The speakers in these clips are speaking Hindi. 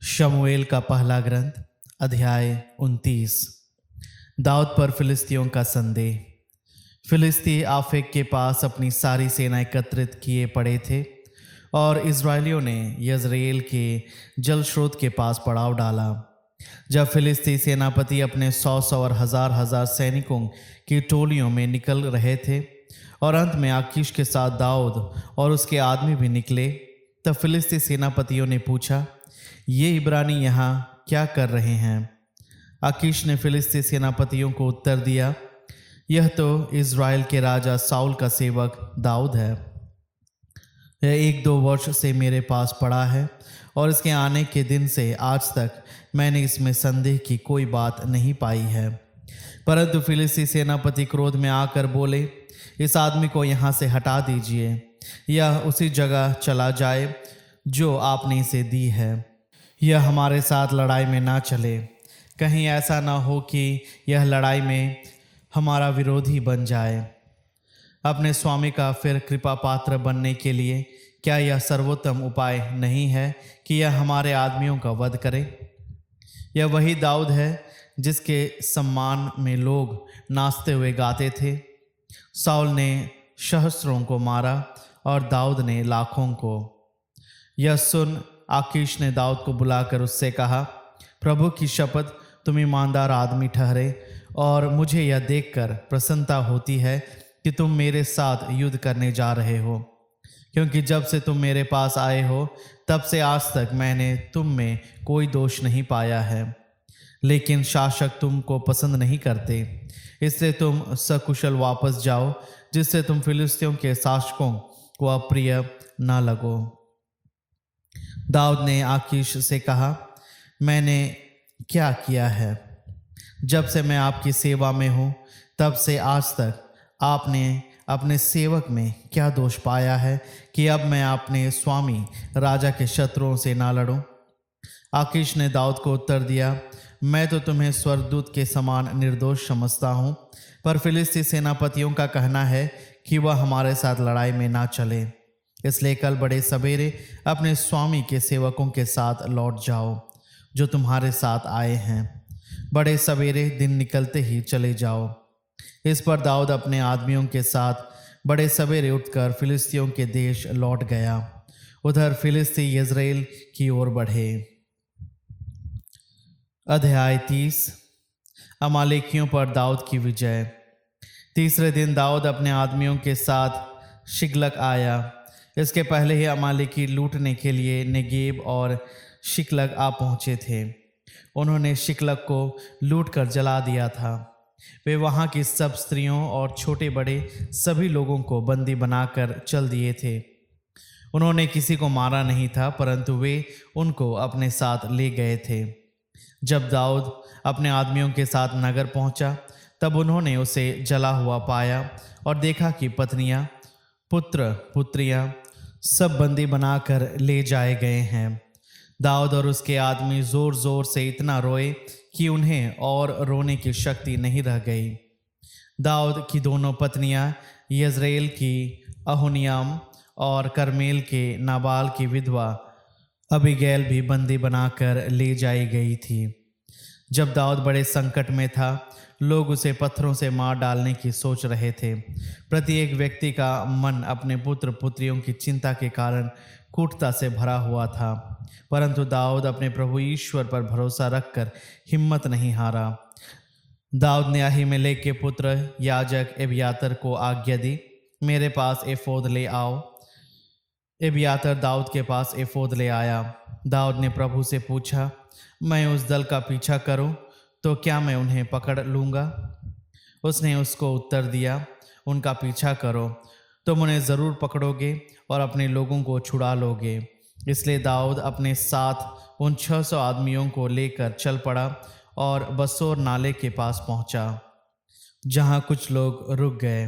शमूएल का पहला ग्रंथ अध्याय 29। दाऊद पर फिलिस्तियों का संदेह। फिलिस्ती आफेक के पास अपनी सारी सेना एकत्रित किए पड़े थे और इज़राइलियों ने यजरेल के जल स्रोत के पास पड़ाव डाला। जब फिलिस्ती सेनापति अपने 100 और हजार सैनिकों की टोलियों में निकल रहे थे और अंत में आकीश के साथ दाऊद और उसके आदमी भी निकले, तब फिलिस्ती सेनापतियों ने पूछा, ये इब्रानी यहाँ क्या कर रहे हैं? आकीश ने फिलिस्ती सेनापतियों को उत्तर दिया, यह तो इज़राइल के राजा साउल का सेवक दाऊद है। यह 1-2 वर्ष से मेरे पास पड़ा है और इसके आने के दिन से आज तक मैंने इसमें संदेह की कोई बात नहीं पाई है। परंतु फिलिस्ती सेनापति क्रोध में आकर बोले, इस आदमी को यहाँ से हटा दीजिए, यह उसी जगह चला जाए जो आपने इसे दी है। यह हमारे साथ लड़ाई में ना चले, कहीं ऐसा ना हो कि यह लड़ाई में हमारा विरोधी बन जाए। अपने स्वामी का फिर कृपा पात्र बनने के लिए क्या यह सर्वोत्तम उपाय नहीं है कि यह हमारे आदमियों का वध करे? यह वही दाऊद है जिसके सम्मान में लोग नाचते हुए गाते थे। साउल ने सहस्रों को मारा और दाऊद ने लाखों को। यह सुन आकीश ने दाऊद को बुलाकर उससे कहा, प्रभु की शपथ, तुम ईमानदार आदमी ठहरे और मुझे यह देखकर प्रसन्नता होती है कि तुम मेरे साथ युद्ध करने जा रहे हो, क्योंकि जब से तुम मेरे पास आए हो तब से आज तक मैंने तुम में कोई दोष नहीं पाया है। लेकिन शासक तुमको पसंद नहीं करते, इसलिए तुम सकुशल वापस जाओ, जिससे तुम फिलिस्तियों के शासकों को अप्रिय न लगो। दाऊद ने आकीश से कहा, मैंने क्या किया है? जब से मैं आपकी सेवा में हूँ तब से आज तक आपने अपने सेवक में क्या दोष पाया है कि अब मैं अपने स्वामी राजा के शत्रुओं से ना लड़ूं? आकीश ने दाऊद को उत्तर दिया, मैं तो तुम्हें स्वर्गदूत के समान निर्दोष समझता हूँ, पर फिलिस्ती सेनापतियों का कहना है कि वह हमारे साथ लड़ाई में ना चले, इसलिए कल बड़े सवेरे अपने स्वामी के सेवकों के साथ लौट जाओ जो तुम्हारे साथ आए हैं। बड़े सवेरे दिन निकलते ही चले जाओ। इस पर दाऊद अपने आदमियों के साथ बड़े सवेरे उठकर फिलिस्तियों के देश लौट गया। उधर फिलिस्ती यजरेल की ओर बढ़े। अध्याय 30। अमालेकियों पर दाऊद की विजय। तीसरे दिन दाऊद अपने आदमियों के साथ शिकलग आया। इसके पहले ही अमालेकी लूटने के लिए नेगेब और शिकलग आ पहुँचे थे। उन्होंने शिकलग को लूट कर जला दिया था। वे वहाँ की सब स्त्रियों और छोटे बड़े सभी लोगों को बंदी बनाकर चल दिए थे। उन्होंने किसी को मारा नहीं था, परंतु वे उनको अपने साथ ले गए थे। जब दाऊद अपने आदमियों के साथ नगर पहुँचा, तब उन्होंने उसे जला हुआ पाया और देखा कि पत्नियाँ, पुत्र, पुत्रियाँ सब बंदी बनाकर ले जाए गए हैं। दाऊद और उसके आदमी जोर जोर से इतना रोए कि उन्हें और रोने की शक्ति नहीं रह गई। दाऊद की दोनों पत्नियां यजरेल की अहुनियाम और करमेल के नाबाल की विधवा अबीगैल भी बंदी बनाकर ले जाई गई थी। जब दाऊद बड़े संकट में था, लोग उसे पत्थरों से मार डालने की सोच रहे थे। प्रत्येक व्यक्ति का मन अपने पुत्र पुत्रियों की चिंता के कारण कूटता से भरा हुआ था, परंतु दाऊद अपने प्रभु ईश्वर पर भरोसा रखकर हिम्मत नहीं हारा। दाऊद ने अहीमेलेक के पुत्र याजक एबियातर को आज्ञा दी, मेरे पास एफोद ले आओ। एबियातर दाऊद के पास एफोद ले आया। दाऊद ने प्रभु से पूछा, मैं उस दल का पीछा करूं तो क्या मैं उन्हें पकड़ लूँगा? उसने उसको उत्तर दिया, उनका पीछा करो, तुम उन्हें ज़रूर पकड़ोगे और अपने लोगों को छुड़ा लोगे। इसलिए दाऊद अपने साथ उन 600 आदमियों को लेकर चल पड़ा और बसोर नाले के पास पहुंचा, जहां कुछ लोग रुक गए।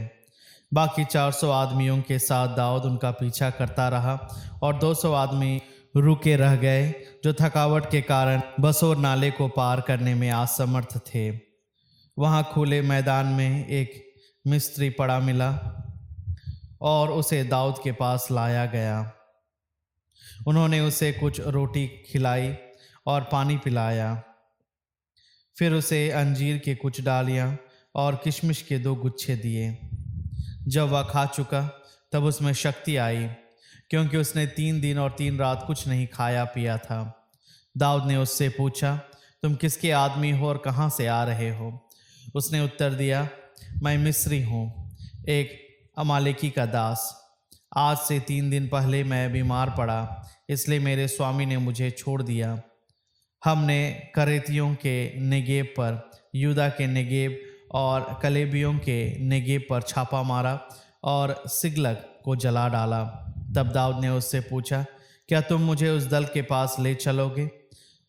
बाकी 400 आदमियों के साथ दाऊद उनका पीछा करता रहा और 200 आदमी रुके रह गए, जो थकावट के कारण बसोर नाले को पार करने में असमर्थ थे। वहां खुले मैदान में एक मिस्त्री पड़ा मिला और उसे दाऊद के पास लाया गया। उन्होंने उसे कुछ रोटी खिलाई और पानी पिलाया। फिर उसे अंजीर के कुछ डालियां और किशमिश के 2 गुच्छे दिए। जब वह खा चुका तब उसमें शक्ति आई, क्योंकि उसने 3 दिन और 3 रात कुछ नहीं खाया पिया था। दाऊद ने उससे पूछा, तुम किसके आदमी हो और कहाँ से आ रहे हो? उसने उत्तर दिया, मैं मिस्री हूँ, एक अमालेकी का दास। आज से 3 दिन पहले मैं बीमार पड़ा, इसलिए मेरे स्वामी ने मुझे छोड़ दिया। हमने करेतियों के नेगेब पर, यूदा के नेगेब और कलेबियों के नेगेब पर छापा मारा और सिगलग को जला डाला। तब दाऊद ने उससे पूछा, क्या तुम मुझे उस दल के पास ले चलोगे?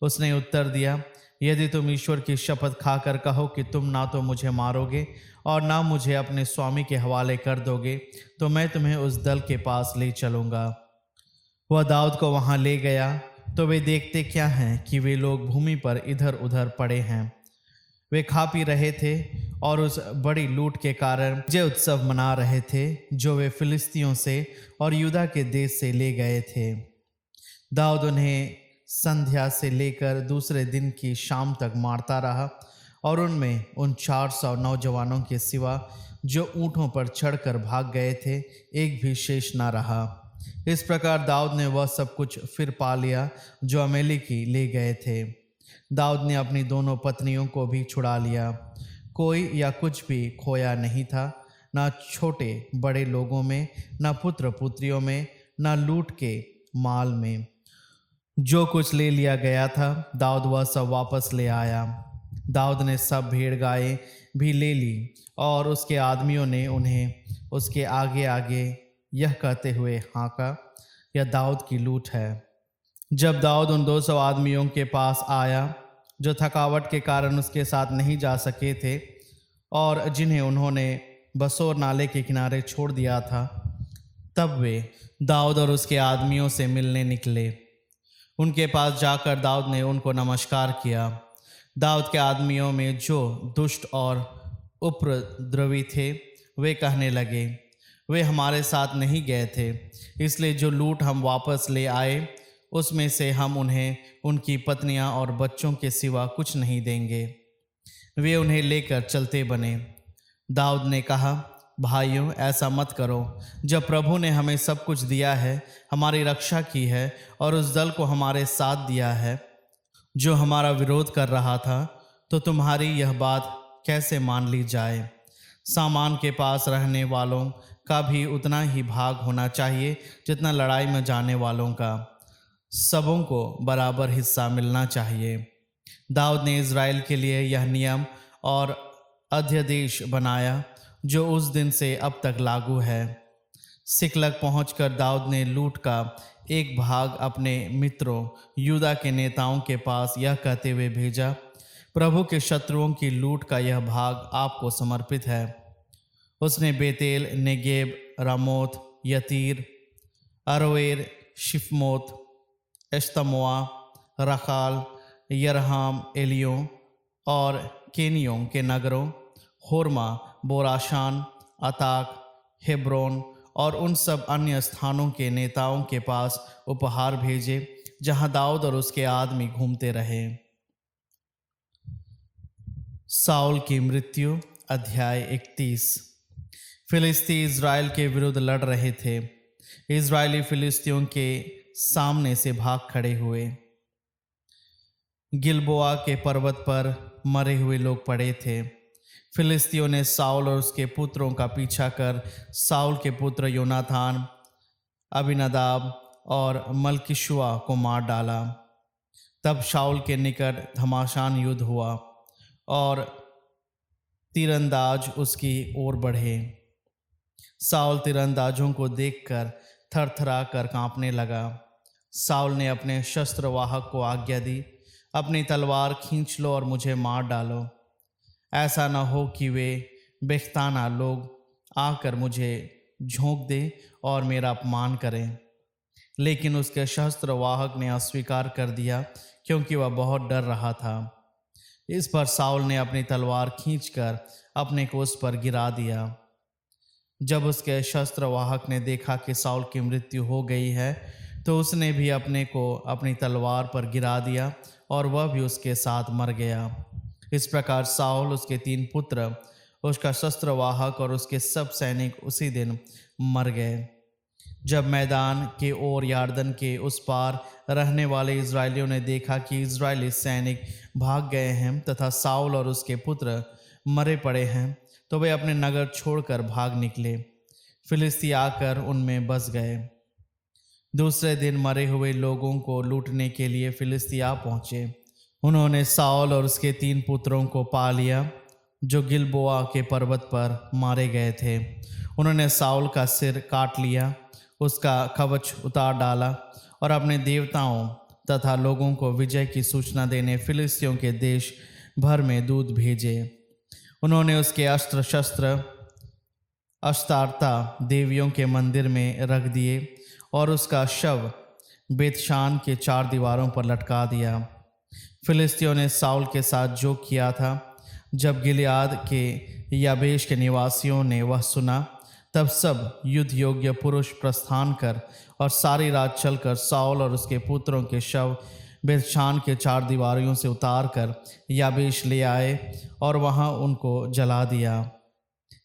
उसने उत्तर दिया, यदि तुम ईश्वर की शपथ खाकर कहो कि तुम ना तो मुझे मारोगे और ना मुझे अपने स्वामी के हवाले कर दोगे, तो मैं तुम्हें उस दल के पास ले चलूँगा। वह दाऊद को वहाँ ले गया तो वे देखते क्या हैं कि वे लोग भूमि पर इधर उधर पड़े हैं। वे खा पी रहे थे और उस बड़ी लूट के कारण विजय उत्सव मना रहे थे जो वे फिलिस्तियों से और यूदा के देश से ले गए थे। दाऊद उन्हें संध्या से लेकर दूसरे दिन की शाम तक मारता रहा और उनमें उन 400 नौजवानों के सिवा जो ऊँटों पर चढ़कर भाग गए थे एक भी शेष न रहा। इस प्रकार दाऊद ने वह सब कुछ फिर पा लिया जो अमेलेकी ले गए थे। दाऊद ने अपनी दोनों पत्नियों को भी छुड़ा लिया। कोई या कुछ भी खोया नहीं था, ना छोटे बड़े लोगों में, ना पुत्र पुत्रियों में, ना लूट के माल में। जो कुछ ले लिया गया था दाऊद वह सब वापस ले आया। दाऊद ने सब भेड़ गायें भी ले ली और उसके आदमियों ने उन्हें उसके आगे आगे यह कहते हुए हाँका, यह दाऊद की लूट है। जब दाऊद उन 200 आदमियों के पास आया जो थकावट के कारण उसके साथ नहीं जा सके थे और जिन्हें उन्होंने बसोर नाले के किनारे छोड़ दिया था, तब वे दाऊद और उसके आदमियों से मिलने निकले। उनके पास जाकर दाऊद ने उनको नमस्कार किया। दाऊद के आदमियों में जो दुष्ट और उपद्रवी थे वे कहने लगे, वे हमारे साथ नहीं गए थे, इसलिए जो लूट हम वापस ले आए उसमें से हम उन्हें उनकी पत्नियां और बच्चों के सिवा कुछ नहीं देंगे। वे उन्हें लेकर चलते बने। दाऊद ने कहा, भाइयों ऐसा मत करो। जब प्रभु ने हमें सब कुछ दिया है, हमारी रक्षा की है और उस दल को हमारे साथ दिया है जो हमारा विरोध कर रहा था, तो तुम्हारी यह बात कैसे मान ली जाए? सामान के पास रहने वालों का भी उतना ही भाग होना चाहिए जितना लड़ाई में जाने वालों का। सबों को बराबर हिस्सा मिलना चाहिए। दाऊद ने इज़राइल के लिए यह नियम और अध्यादेश बनाया जो उस दिन से अब तक लागू है। सिकलग पहुंचकर दाऊद ने लूट का एक भाग अपने मित्रों यूदा के नेताओं के पास यह कहते हुए भेजा, प्रभु के शत्रुओं की लूट का यह भाग आपको समर्पित है। उसने बेतेल, नेगेब, रामोत, यतीर, अरोएर, शिफमोत, एश्तमोआ, रखाल, यरहाम, एलियों और केनियों के नगरों, होरमा, बोराशान, अताक, हेब्रोन और उन सब अन्य स्थानों के नेताओं के पास उपहार भेजे जहां दाऊद और उसके आदमी घूमते रहे। साउल की मृत्यु। अध्याय 31। फिलिस्ती इज़राइल के विरुद्ध लड़ रहे थे। इज़राइली फिलिस्तियों के सामने से भाग खड़े हुए। गिलबोआ के पर्वत पर मरे हुए लोग पड़े थे। फिलिस्तियों ने साउल और उसके पुत्रों का पीछा कर साउल के पुत्र योनाथान, अबीनादाब और मल्कीशुआ को मार डाला। तब शाऊल के निकट घमासान युद्ध हुआ और तीरंदाज उसकी ओर बढ़े। साउल तीरंदाजों को देखकर थरथरा कर कांपने लगा। साउल ने अपने शस्त्रवाहक को आज्ञा दी, अपनी तलवार खींच लो और मुझे मार डालो। ऐसा न हो कि वे बेख्ताना लोग आकर मुझे झोंक दें और मेरा अपमान करें। लेकिन उसके शस्त्रवाहक ने अस्वीकार कर दिया क्योंकि वह बहुत डर रहा था। इस पर साउल ने अपनी तलवार खींचकर अपने को उस पर गिरा दिया। जब उसके शस्त्रवाहक ने देखा कि साउल की मृत्यु हो गई है, तो तो उसने भी अपने को अपनी तलवार पर गिरा दिया और वह भी उसके साथ मर गया। इस प्रकार साउल, उसके 3 पुत्र, उसका शस्त्रवाहक और उसके सब सैनिक उसी दिन मर गए। जब मैदान के ओर यार्दन के उस पार रहने वाले इजरायलियों ने देखा कि इजरायली सैनिक भाग गए हैं तथा साउल और उसके पुत्र मरे पड़े हैं, तो वे अपने नगर छोड़कर भाग निकले। फिलिस्ती आकर उनमें बस गए। दूसरे दिन मरे हुए लोगों को लूटने के लिए फिलिस्ती आ पहुंचे। उन्होंने साउल और उसके 3 पुत्रों को पा लिया जो गिलबोआ के पर्वत पर मारे गए थे। उन्होंने साउल का सिर काट लिया, उसका कवच उतार डाला और अपने देवताओं तथा लोगों को विजय की सूचना देने फिलिस्तियों के देश भर में दूत भेजे। उन्होंने उसके अस्त्र शस्त्र अश्तारता देवियों के मंदिर में रख दिए और उसका शव बेतशान के 4 दीवारों पर लटका दिया। फिलिस्तियों ने साउल के साथ जो किया था, जब गिलियाद के याबेश के निवासियों ने वह सुना, तब सब युद्ध योग्य पुरुष प्रस्थान कर और सारी रात चलकर साउल और उसके पुत्रों के शव बेतशान के 4 दीवारों से उतार कर याबेश ले आए और वहाँ उनको जला दिया।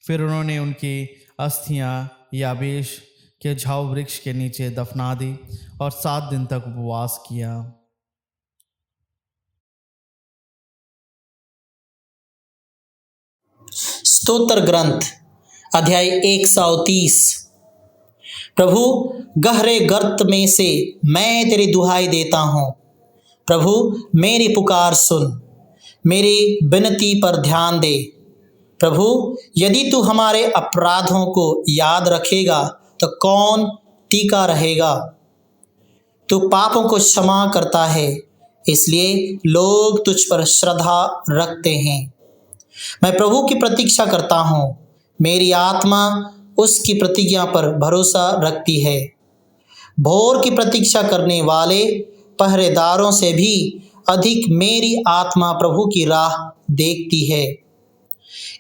फिर उन्होंने उनकी अस्थियां याबेश के झाऊ वृक्ष के नीचे दफना दी और 7 दिन तक उपवास किया। स्तोत्र ग्रंथ अध्याय 130। प्रभु, गहरे गर्त में से मैं तेरी दुहाई देता हूँ। प्रभु, मेरी पुकार सुन, मेरी विनती पर ध्यान दे। प्रभु, यदि तू हमारे अपराधों को याद रखेगा तो कौन टीका रहेगा। तू पापों को क्षमा करता है, इसलिए लोग तुझ पर श्रद्धा रखते हैं। मैं प्रभु की प्रतीक्षा करता हूँ, मेरी आत्मा उसकी प्रतिज्ञा पर भरोसा रखती है। भोर की प्रतीक्षा करने वाले पहरेदारों से भी अधिक मेरी आत्मा प्रभु की राह देखती है।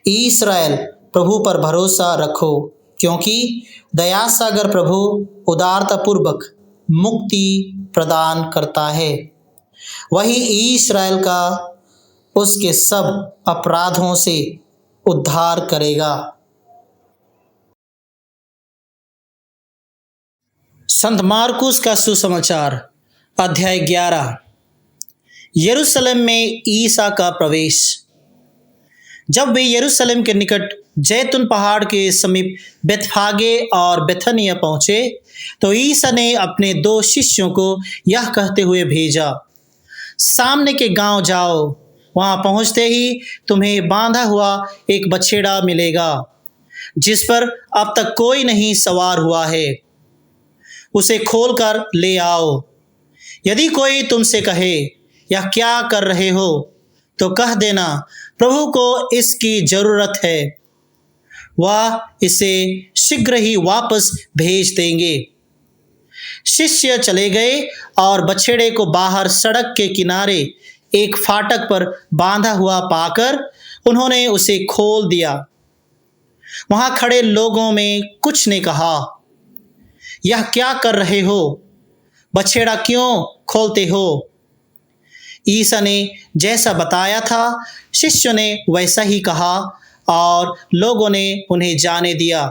इस्राएल, प्रभु पर भरोसा रखो, क्योंकि दया सागर प्रभु उदारतापूर्वक मुक्ति प्रदान करता है। वही इस्राएल का उसके सब अपराधों से उद्धार करेगा। संत मार्कुस का सुसमाचार अध्याय 11। यरूशलेम में ईसा का प्रवेश। जब वे यरूशलेम के निकट जैतून पहाड़ के समीप बेतफागे और बेथनिया पहुंचे, तो ईसा ने अपने 2 शिष्यों को यह कहते हुए भेजा, सामने के गांव जाओ। वहां पहुंचते ही तुम्हें बांधा हुआ एक बछेड़ा मिलेगा, जिस पर अब तक कोई नहीं सवार हुआ है। उसे खोलकर ले आओ। यदि कोई तुमसे कहे, यह क्या कर रहे हो, तो कह देना, प्रभु को इसकी जरूरत है, वह इसे शीघ्र ही वापस भेज देंगे। शिष्य चले गए और बछेड़े को बाहर सड़क के किनारे एक फाटक पर बांधा हुआ पाकर उन्होंने उसे खोल दिया। वहां खड़े लोगों में कुछ ने कहा, यह क्या कर रहे हो, बछेड़ा क्यों खोलते हो। ईसा ने जैसा बताया था, शिष्यों ने वैसा ही कहा और लोगों ने उन्हें जाने दिया।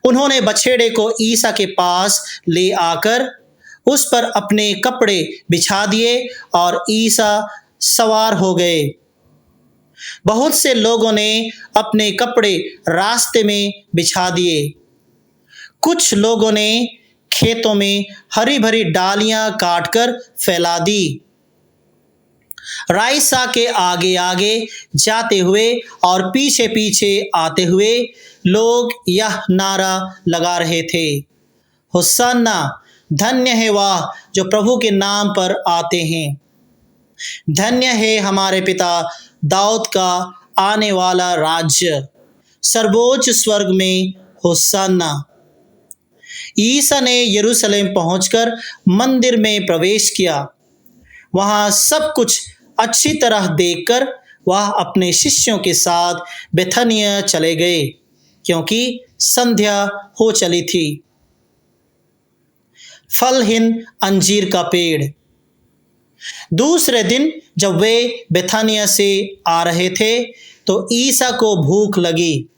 उन्होंने बछेड़े को ईसा के पास ले आकर उस पर अपने कपड़े बिछा दिए और ईसा सवार हो गए। बहुत से लोगों ने अपने कपड़े रास्ते में बिछा दिए। कुछ लोगों ने खेतों में हरी भरी डालियां काटकर फैला दी। राइसा के आगे आगे जाते हुए और पीछे पीछे आते हुए लोग यह नारा लगा रहे थे, होसन्ना, धन्य है वह जो प्रभु के नाम पर आते हैं। धन्य है हमारे पिता दाऊद का आने वाला राज्य, सर्वोच्च स्वर्ग में होसन्ना। ईसा ने यरूशलेम पहुंचकर मंदिर में प्रवेश किया। वहां सब कुछ अच्छी तरह देखकर वह अपने शिष्यों के साथ बेथनिया चले गए, क्योंकि संध्या हो चली थी। फलहीन अंजीर का पेड़। दूसरे दिन जब वे बेथानिया से आ रहे थे तो ईसा को भूख लगी।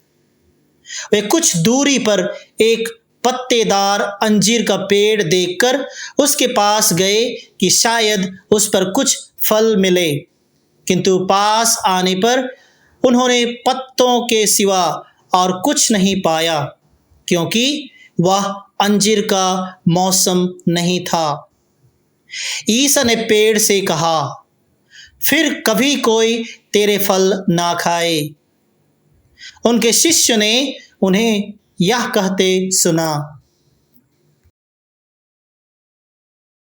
वे कुछ दूरी पर एक पत्तेदार अंजीर का पेड़ देखकर उसके पास गए कि शायद उस पर कुछ फल मिले, किंतु पास आने पर उन्होंने पत्तों के सिवा और कुछ नहीं पाया, क्योंकि वह अंजीर का मौसम नहीं था। ईसा ने पेड़ से कहा, फिर कभी कोई तेरे फल ना खाए। उनके शिष्य ने उन्हें यह कहते सुना।